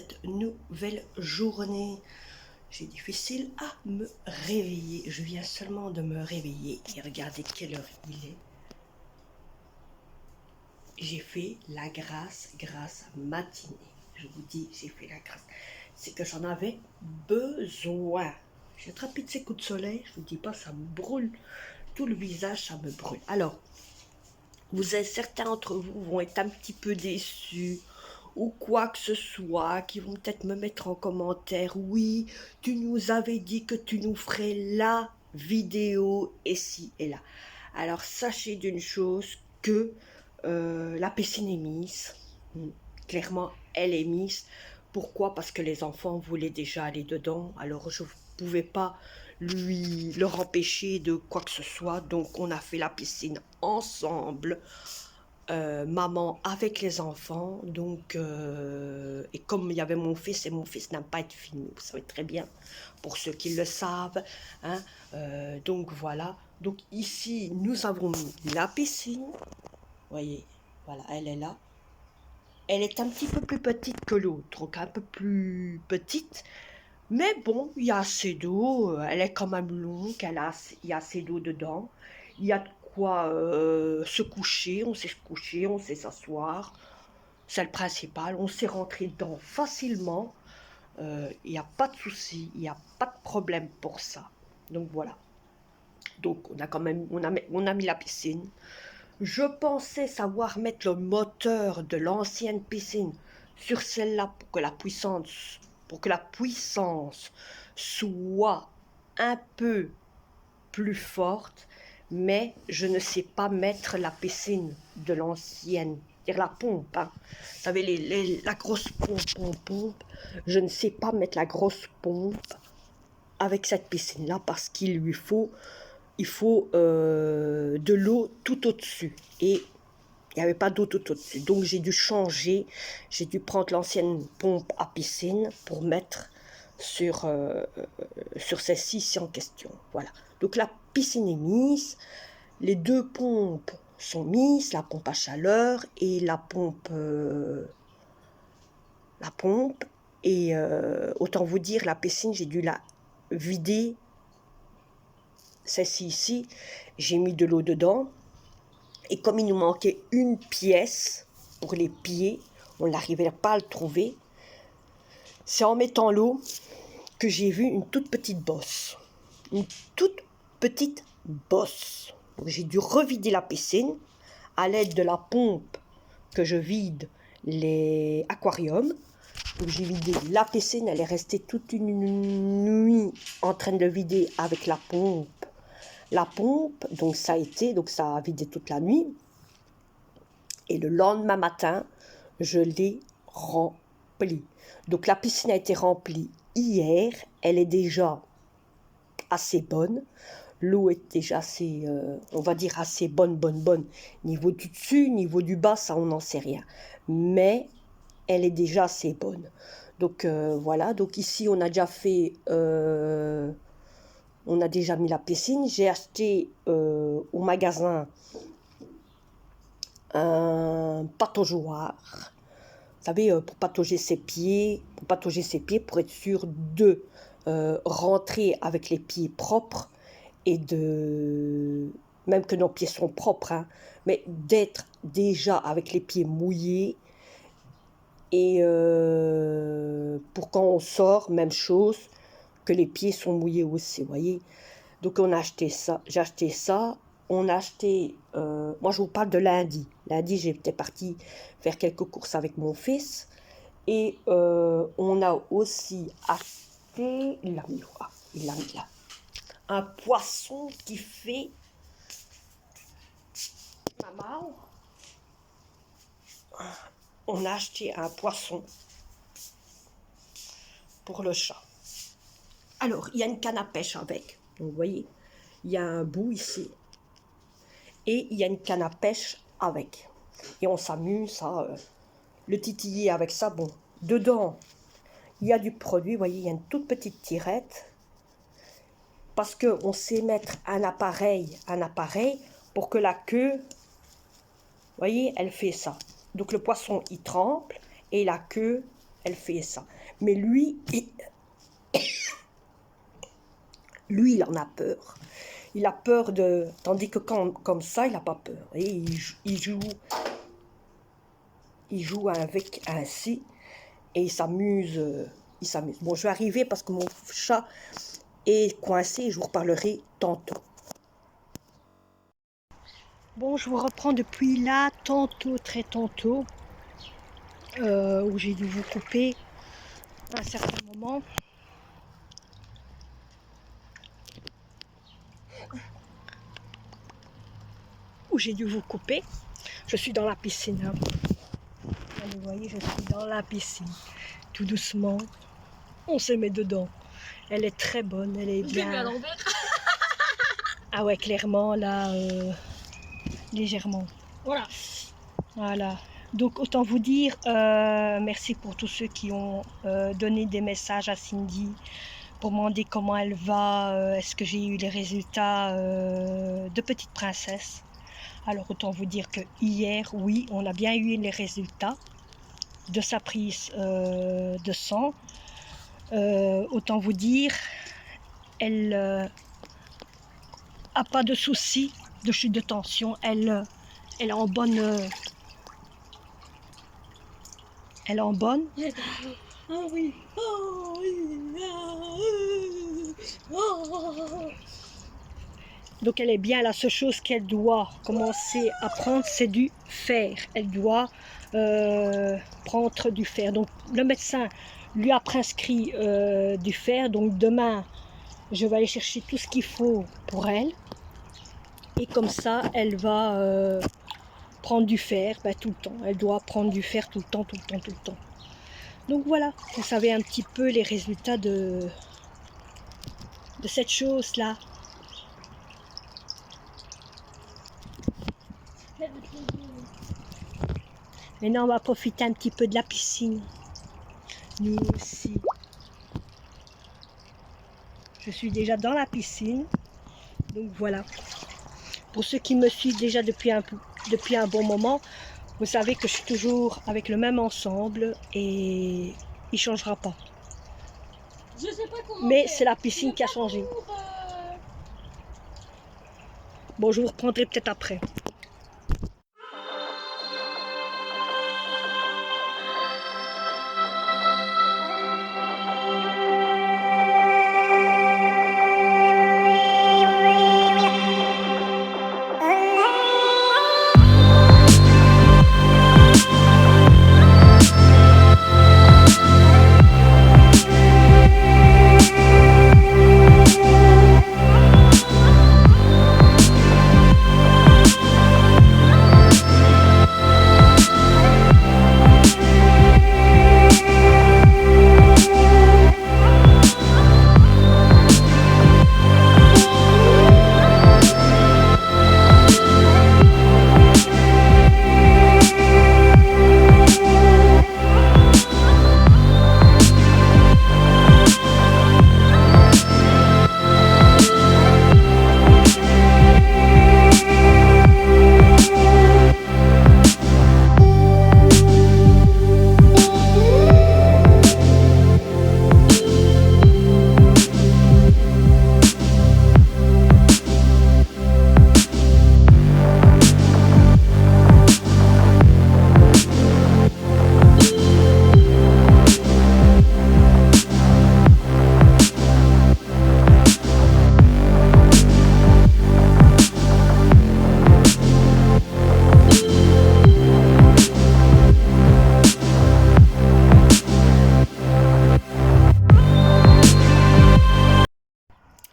cette nouvelle journée. J'ai difficile à me réveiller. Je viens seulement de me réveiller et regardez quelle heure il est. J'ai fait la grâce matinée. Je vous dis, j'ai fait la grâce. C'est que j'en avais besoin. J'ai attrapé de ces coups de soleil. Je vous dis pas, ça me brûle. Tout le visage, ça me brûle. Alors, certains d'entre vous vont être un petit peu déçus ou quoi que ce soit, qui vont peut-être me mettre en commentaire, oui, tu nous avais dit que tu nous ferais la vidéo ici et là. Alors sachez d'une chose que la piscine est mise, clairement elle est mise. Pourquoi? Parce que les enfants voulaient déjà aller dedans, alors je ne pouvais pas leur empêcher de quoi que ce soit, donc on a fait la piscine ensemble. Maman avec les enfants, donc et comme il y avait mon fils, et mon fils n'aime pas être filmé, vous savez très bien, pour ceux qui le savent, hein, donc voilà, donc ici nous avons mis la piscine, voyez, voilà, elle est là, elle est un petit peu plus petite que l'autre, donc un peu plus petite, mais bon, il y a assez d'eau, elle est quand même longue, il y a assez d'eau dedans, il y a de quoi se coucher, on sait se coucher, on sait s'asseoir, c'est le principal, on sait rentrer dedans facilement, il n'y a pas de souci, il n'y a pas de problème pour ça. Donc voilà. Donc on a quand même, on a mis la piscine. Je pensais savoir mettre le moteur de l'ancienne piscine sur celle-là pour que la puissance soit un peu plus forte, mais je ne sais pas mettre la piscine de l'ancienne, c'est-à-dire la pompe, hein. Vous savez, la grosse pompe, je ne sais pas mettre la grosse pompe avec cette piscine-là parce qu'il faut de l'eau tout au-dessus. Et il n'y avait pas d'eau tout au-dessus. Donc j'ai dû changer, j'ai dû prendre l'ancienne pompe à piscine pour mettre sur celle-ci ici en question. Voilà. Donc la piscine est mise, les deux pompes sont mises, la pompe à chaleur et la pompe. Et autant vous dire, la piscine, j'ai dû la vider. Celle-ci ici, j'ai mis de l'eau dedans. Et comme il nous manquait une pièce pour les pieds, on n'arrivait pas à le trouver. C'est en mettant l'eau que j'ai vu une toute petite bosse. Une toute petite bosse. J'ai dû revider la piscine à l'aide de la pompe que je vide les aquariums. Donc j'ai vidé la piscine, elle est restée toute une nuit en train de vider avec la pompe. La pompe, donc ça a vidé toute la nuit. Et le lendemain matin, je l'ai remplie. Donc la piscine a été remplie hier, elle est déjà assez bonne. L'eau est déjà assez, on va dire assez bonne. Niveau du dessus, niveau du bas, ça on n'en sait rien. Mais elle est déjà assez bonne. Donc voilà, donc ici on a déjà fait, on a déjà mis la piscine. J'ai acheté au magasin un pataugeoire. Vous savez, pour patauger ses pieds, pour être sûr de rentrer avec les pieds propres et même que nos pieds sont propres, hein, mais d'être déjà avec les pieds mouillés. Et pour quand on sort, même chose, que les pieds sont mouillés aussi, vous voyez. Donc on a acheté ça, j'ai acheté ça. On a acheté, moi je vous parle de lundi. Lundi, j'étais partie faire quelques courses avec mon fils. Et on a aussi acheté, il l'a mis là, un poisson qui fait, maman, on a acheté un poisson pour le chat. Alors, il y a une canne à pêche avec, donc vous voyez, il y a un bout ici. Et il y a une canne à pêche avec. Et on s'amuse à le titiller avec ça. Bon, dedans, il y a du produit. Vous voyez, il y a une toute petite tirette. Parce qu'on sait mettre un appareil pour que la queue, vous voyez, elle fait ça. Donc le poisson, il trempe et la queue, elle fait ça. Mais lui, lui, il en a peur. Il a peur de... Tandis que quand, comme ça, il n'a pas peur. Et il joue avec ainsi et il s'amuse. Il s'amuse. Bon, je vais arriver parce que mon chat est coincé. Je vous reparlerai tantôt. Bon, je vous reprends depuis là, tantôt, très tantôt, où j'ai dû vous couper à un certain moment. Où j'ai dû vous couper. Je suis dans la piscine. Hein. Vous voyez, je suis dans la piscine. Tout doucement, on se met dedans. Elle est très bonne, elle est bien. Je l'ai mis à l'envers. Ah ouais, clairement, là, légèrement. Voilà. Voilà. Donc, autant vous dire, merci pour tous ceux qui ont donné des messages à Cindy pour demander comment elle va, est-ce que j'ai eu les résultats de Petite Princesse. Alors, autant vous dire que hier, oui, on a bien eu les résultats de sa prise de sang. Autant vous dire, elle a pas de souci de chute de tension. Elle est en bonne. Elle est en bonne. Ah oui. Oh oui. Donc elle est bien. La seule chose qu'elle doit commencer à prendre, c'est du fer. Elle doit prendre du fer. Donc le médecin lui a prescrit du fer. Donc demain, je vais aller chercher tout ce qu'il faut pour elle. Et comme ça, elle va prendre du fer tout le temps. Elle doit prendre du fer tout le temps, tout le temps, tout le temps. Donc voilà, vous savez un petit peu les résultats de cette chose-là. Maintenant, on va profiter un petit peu de la piscine. Nous aussi. Je suis déjà dans la piscine. Donc voilà. Pour ceux qui me suivent déjà depuis un bon moment, vous savez que je suis toujours avec le même ensemble et il ne changera pas. Je sais pas comment. Mais c'est la piscine qui a changé. Bon, je vous reprendrai peut-être après.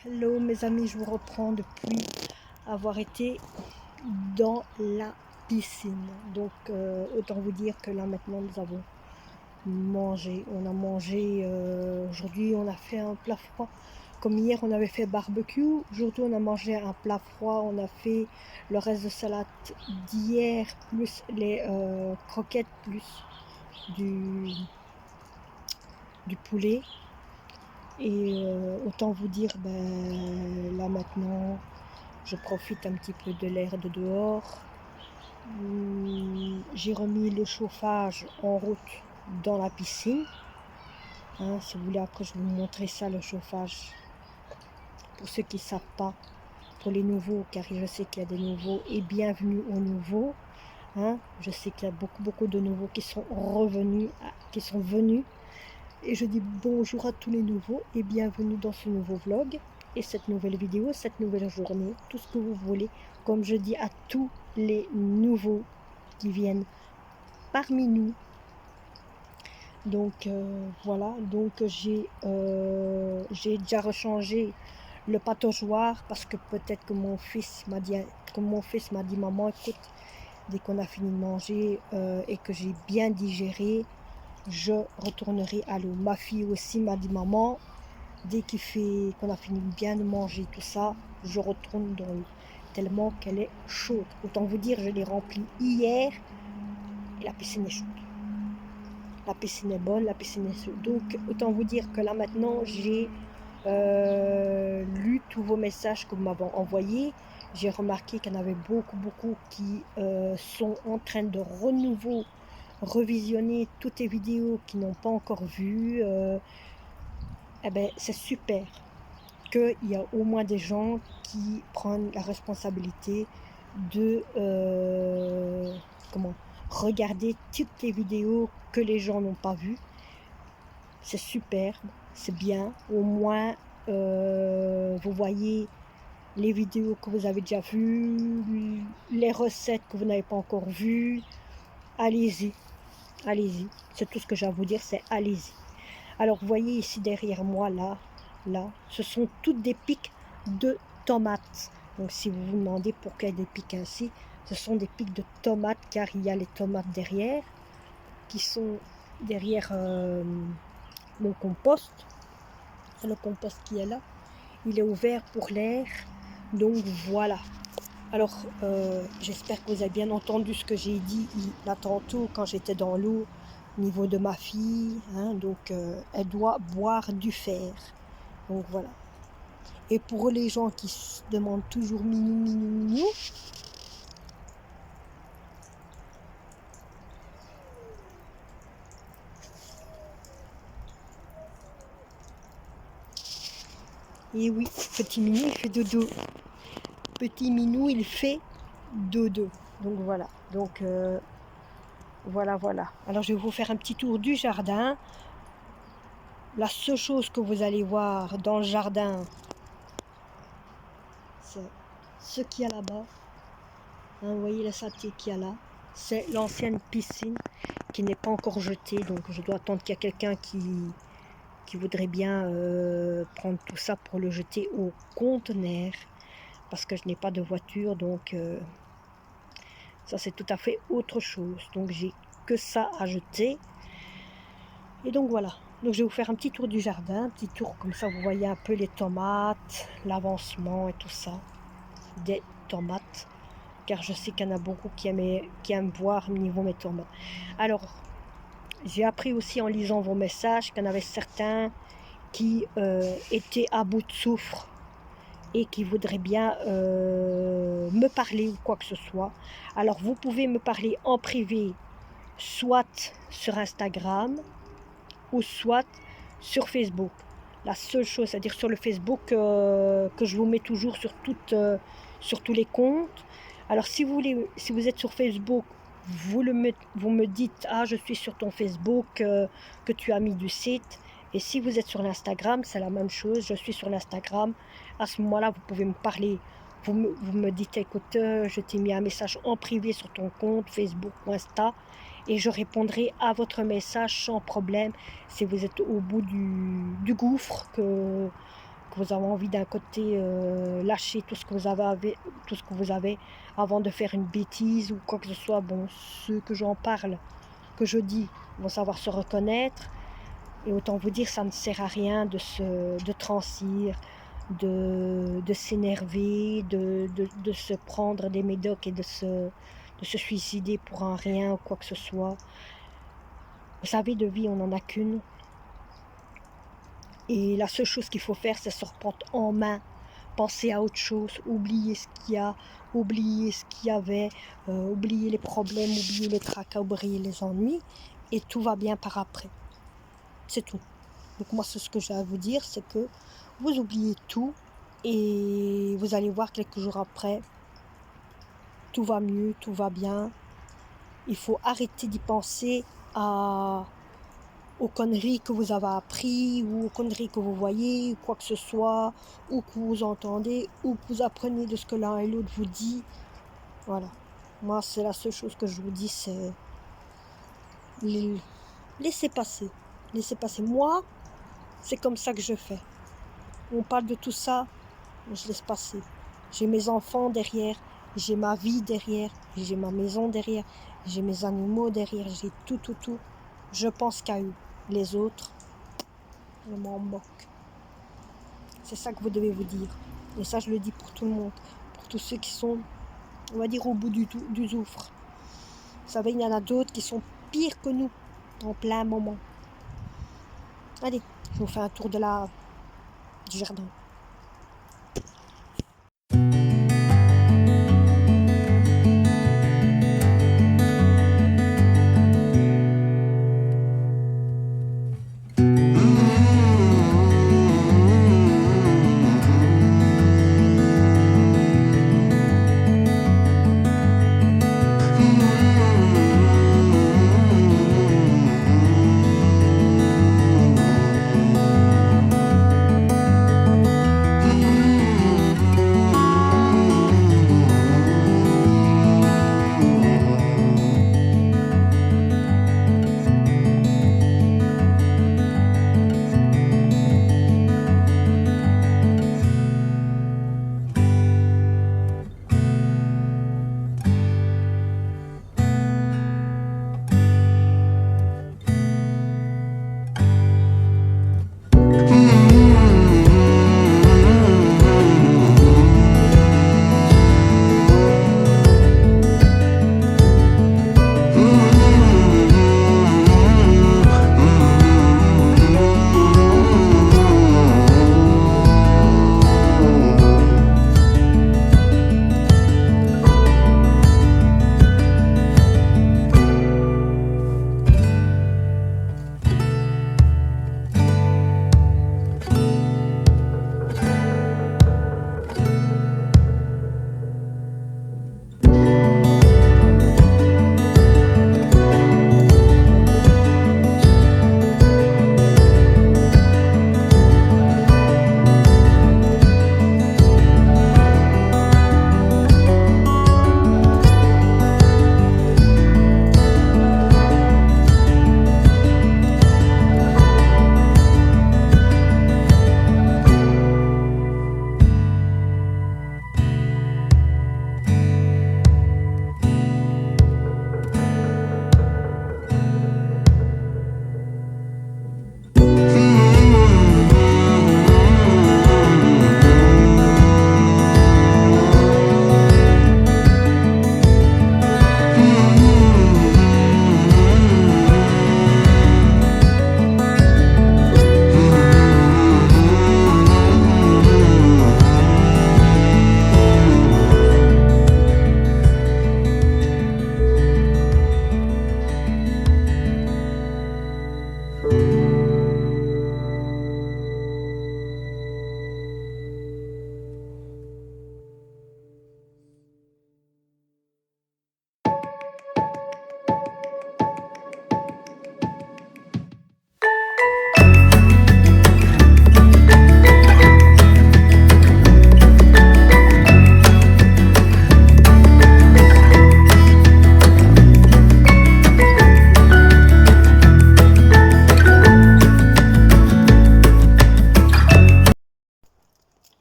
Hello mes amis, je vous reprends depuis avoir été dans la piscine. Donc autant vous dire que là maintenant nous avons mangé. On a mangé, aujourd'hui on a fait un plat froid. Comme hier on avait fait barbecue, aujourd'hui on a mangé un plat froid. On a fait le reste de salade d'hier, plus les croquettes, plus du poulet. Et autant vous dire, là maintenant, je profite un petit peu de l'air de dehors. J'ai remis le chauffage en route dans la piscine. Hein, si vous voulez, après je vais vous montrer ça, le chauffage. Pour ceux qui ne savent pas, pour les nouveaux, car je sais qu'il y a des nouveaux, et bienvenue aux nouveaux. Hein, je sais qu'il y a beaucoup de nouveaux qui sont revenus, qui sont venus. Et je dis bonjour à tous les nouveaux et bienvenue dans ce nouveau vlog. Et cette nouvelle vidéo, cette nouvelle journée, tout ce que vous voulez. Comme je dis à tous les nouveaux qui viennent parmi nous. Donc voilà, donc j'ai déjà rechangé le pataugeoire parce que peut-être que mon fils m'a dit, maman, écoute, dès qu'on a fini de manger et que j'ai bien digéré, je retournerai à l'eau. Ma fille aussi m'a dit, maman, dès qu'on a fini bien de manger tout ça, je retourne dans l'eau, tellement qu'elle est chaude. Autant vous dire, je l'ai remplie hier et la piscine est chaude. La piscine est bonne, la piscine est chaude. Donc, autant vous dire que là maintenant, j'ai lu tous vos messages que vous m'avez envoyés. J'ai remarqué qu'il y en avait beaucoup qui sont en train de revisionner toutes les vidéos qu'ils n'ont pas encore vues. Eh ben, c'est super qu'il y a au moins des gens qui prennent la responsabilité de regarder toutes les vidéos que les gens n'ont pas vues. C'est super, c'est bien. Au moins, vous voyez les vidéos que vous avez déjà vues, les recettes que vous n'avez pas encore vues. Allez-y, allez-y. C'est tout ce que j'ai à vous dire, c'est allez-y. Alors, vous voyez ici derrière moi, là, ce sont toutes des pics de tomates. Donc, si vous vous demandez pourquoi il y a des pics ainsi, ce sont des pics de tomates, car il y a les tomates derrière, qui sont derrière mon compost. Le compost qui est là, il est ouvert pour l'air. Donc, voilà. Alors, j'espère que vous avez bien entendu ce que j'ai dit là tantôt, quand j'étais dans l'eau, au niveau de ma fille. Hein, donc, elle doit boire du fer. Donc voilà. Et pour les gens qui se demandent toujours minou, et oui, petit minou, il fait dodo. Petit minou, il fait dodo. Donc voilà. Donc voilà. Alors je vais vous faire un petit tour du jardin. La seule chose que vous allez voir dans le jardin, c'est ce qu'il y a là-bas. Hein, vous voyez le sentier qu'il y a là. C'est l'ancienne piscine qui n'est pas encore jetée. Donc je dois attendre qu'il y ait quelqu'un qui voudrait bien prendre tout ça pour le jeter au conteneur. Parce que je n'ai pas de voiture. Donc ça c'est tout à fait autre chose. Donc j'ai que ça à jeter. Et donc voilà. Donc je vais vous faire un petit tour du jardin. Un petit tour comme ça vous voyez un peu les tomates, l'avancement et tout ça. Des tomates. Car je sais qu'il y en a beaucoup qui aiment voir au niveau mes tomates. Alors, j'ai appris aussi en lisant vos messages qu'il y en avait certains qui étaient à bout de souffle et qui voudraient bien me parler ou quoi que ce soit. Alors, vous pouvez me parler en privé, soit sur Instagram ou soit sur Facebook. La seule chose, c'est-à-dire sur le Facebook que je vous mets toujours sur tous les comptes. Alors si vous êtes sur Facebook, vous me dites, ah je suis sur ton Facebook que tu as mis du site. Et si vous êtes sur l'Instagram, c'est la même chose, je suis sur l'Instagram. À ce moment-là, vous pouvez me parler. Vous me dites, écoute, je t'ai mis un message en privé sur ton compte Facebook ou Insta. Et je répondrai à votre message sans problème. Si vous êtes au bout du gouffre, que vous avez envie d'un côté lâcher tout ce que vous avez avant de faire une bêtise ou quoi que ce soit, bon, ceux que j'en parle, que je dis, vont savoir se reconnaître. Et autant vous dire, ça ne sert à rien de transir, de s'énerver, de se prendre des médocs et de se suicider pour un rien ou quoi que ce soit. Vous savez, de vie, on n'en a qu'une. Et la seule chose qu'il faut faire, c'est se reprendre en main, penser à autre chose, oublier ce qu'il y a, oublier ce qu'il y avait, oublier les problèmes, oublier les tracas, oublier les ennuis, et tout va bien par après. C'est tout. Donc moi, c'est ce que j'ai à vous dire, c'est que vous oubliez tout et vous allez voir quelques jours après, tout va mieux, tout va bien. Il faut arrêter d'y penser aux conneries que vous avez appris ou aux conneries que vous voyez, ou quoi que ce soit, ou que vous entendez, ou que vous apprenez de ce que l'un et l'autre vous dit. Voilà. Moi, c'est la seule chose que je vous dis, c'est laissez passer. Laissez passer. Moi, c'est comme ça que je fais. On parle de tout ça, je laisse passer. J'ai mes enfants derrière, j'ai ma vie derrière, j'ai ma maison derrière, j'ai mes animaux derrière, j'ai tout. Je pense qu'à eux. Les autres, je m'en moque. C'est ça que vous devez vous dire. Et ça, je le dis pour tout le monde. Pour tous ceux qui sont, on va dire, au bout du gouffre. Vous savez, il y en a d'autres qui sont pires que nous, en plein moment. Allez, je vous fais un tour du jardin.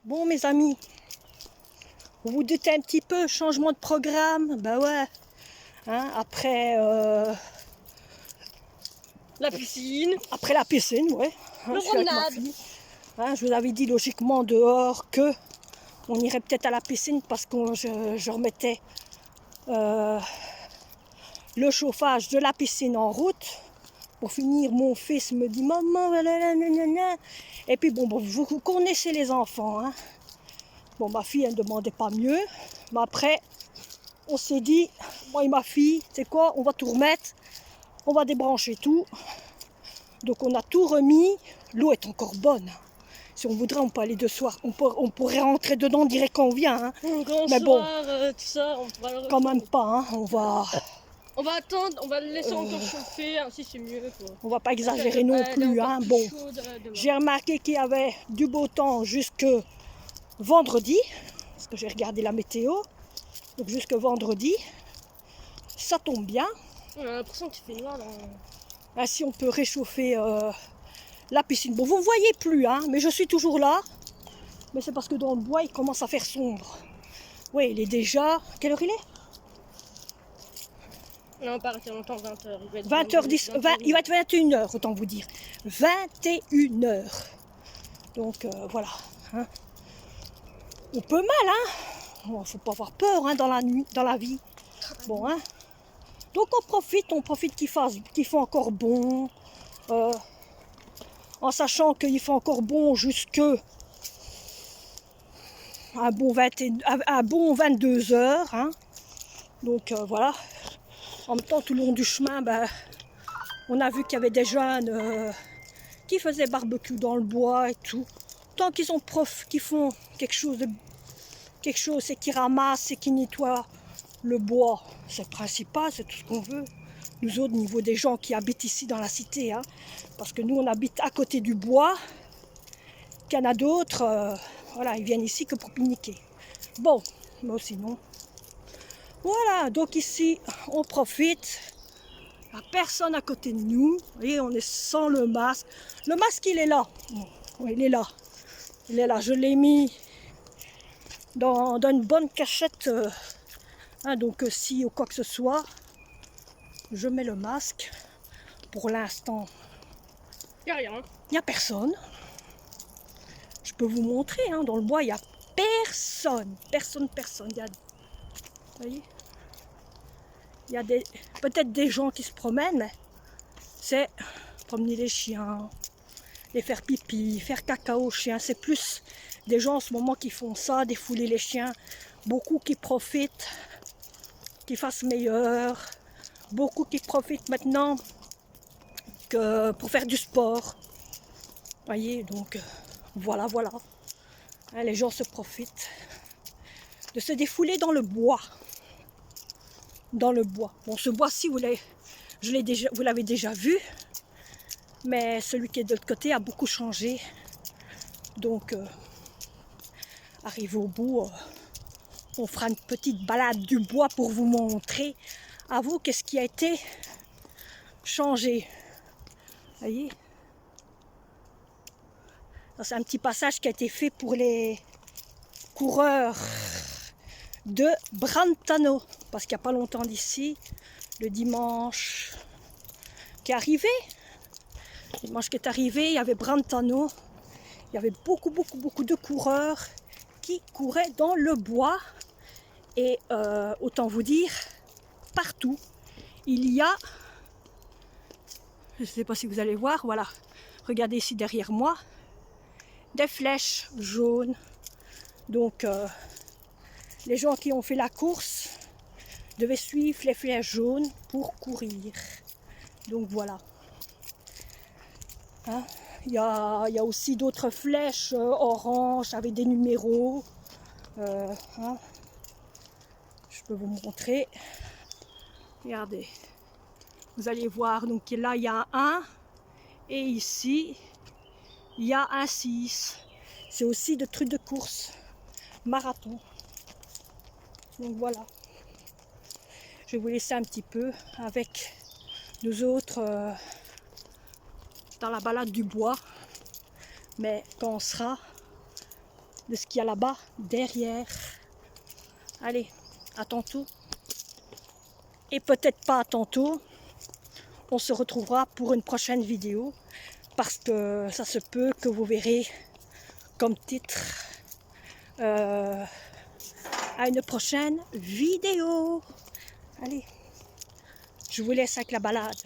Bon, mes amis, vous vous doutez un petit peu, changement de programme, bah ouais, hein, après La piscine. après la piscine, ouais. Hein, Le je suis avec ma promenade. fille. Hein, je vous avais dit logiquement dehors que on irait peut-être à la piscine parce que je remettais le chauffage de la piscine en route. Pour finir, mon fils me dit maman, nanana. Et puis bon, vous connaissez les enfants. Hein. Bon, ma fille, elle ne demandait pas mieux. Mais après, on s'est dit, moi et ma fille, c'est quoi, on va tout remettre. On va débrancher tout. Donc on a tout remis. L'eau est encore bonne. Si on voudrait, on peut aller de soir. On pourrait rentrer dedans, on dirait qu'on vient. Hein. Mais bon, tout ça, on pourra le quand même pas. Hein. On va attendre, on va le laisser encore chauffer, ainsi c'est mieux. Quoi. On va pas exagérer non plus. Hein. Bon, j'ai remarqué qu'il y avait du beau temps jusque vendredi. Parce que j'ai regardé la météo. Donc jusque vendredi. Ça tombe bien. On a l'impression qu'il fait noir. Ainsi on peut réchauffer la piscine. Bon, vous ne voyez plus, hein, mais je suis toujours là. Mais c'est parce que dans le bois, il commence à faire sombre. Oui, il est déjà... Quelle heure il est? Non, pas arrêter longtemps, 20h. 20h10, il va être 21h, autant vous dire. 21h. Donc, voilà. Hein. On peut mal, hein. Il ne faut pas avoir peur hein, dans la nuit, dans la vie. Bon, hein. Donc, on profite qu'il fait encore bon. En sachant qu'il fait encore bon jusque un bon 22 heures. Hein. Donc voilà. En même temps, tout le long du chemin, on a vu qu'il y avait des jeunes qui faisaient barbecue dans le bois et tout. Tant qu'ils ont qui font quelque chose, c'est qu'ils ramassent et qu'ils nettoient le bois. C'est le principal, c'est tout ce qu'on veut. Nous autres, au niveau des gens qui habitent ici dans la cité, hein, parce que nous, on habite à côté du bois, qu'il y en a d'autres, voilà, ils viennent ici que pour pique-niquer. Bon, mais sinon, voilà, donc ici, on profite, il n'y a personne à côté de nous, vous voyez, on est sans le masque. Le masque, il est là, oui, il est là, je l'ai mis dans une bonne cachette, hein, donc si ou quoi que ce soit, je mets le masque. Pour l'instant, il n'y a rien. Il n'y a personne. Je peux vous montrer, hein, dans le bois, il n'y a personne. Personne. Vous voyez? Il y a peut-être des gens qui se promènent, mais c'est promener les chiens, les faire pipi, faire caca aux chiens. C'est plus des gens en ce moment qui font ça, défouler les chiens. Beaucoup qui profitent, qui fassent meilleur. Beaucoup qui profitent maintenant que pour faire du sport. Voyez, donc voilà. Hein, les gens se profitent de se défouler dans le bois. Bon, ce bois-ci, vous l'avez déjà vu, mais celui qui est de l'autre côté a beaucoup changé. Donc, arrivé au bout, on fera une petite balade du bois pour vous montrer à vous qu'est-ce qui a été changé. Voyez, c'est un petit passage qui a été fait pour les coureurs de Brantano, parce qu'il n'y a pas longtemps d'ici, le dimanche qui est arrivé, il y avait Brantano, il y avait beaucoup de coureurs qui couraient dans le bois, et autant vous dire, partout, il y a, je ne sais pas si vous allez voir, voilà, regardez ici derrière moi, des flèches jaunes. Donc les gens qui ont fait la course devaient suivre les flèches jaunes pour courir. Donc voilà. Hein, il y a aussi d'autres flèches oranges avec des numéros. Hein, je peux vous montrer. Regardez. Vous allez voir, donc là il y a un 1 et ici il y a un 6. C'est aussi de trucs de course, marathon. Donc voilà. Je vais vous laisser un petit peu avec nous autres dans la balade du bois. Mais quand on sera de ce qu'il y a là-bas, derrière. Allez, à tantôt. Et peut-être pas à tantôt. On se retrouvera pour une prochaine vidéo. Parce que ça se peut que vous verrez comme titre à une prochaine vidéo. Allez, je vous laisse avec la balade.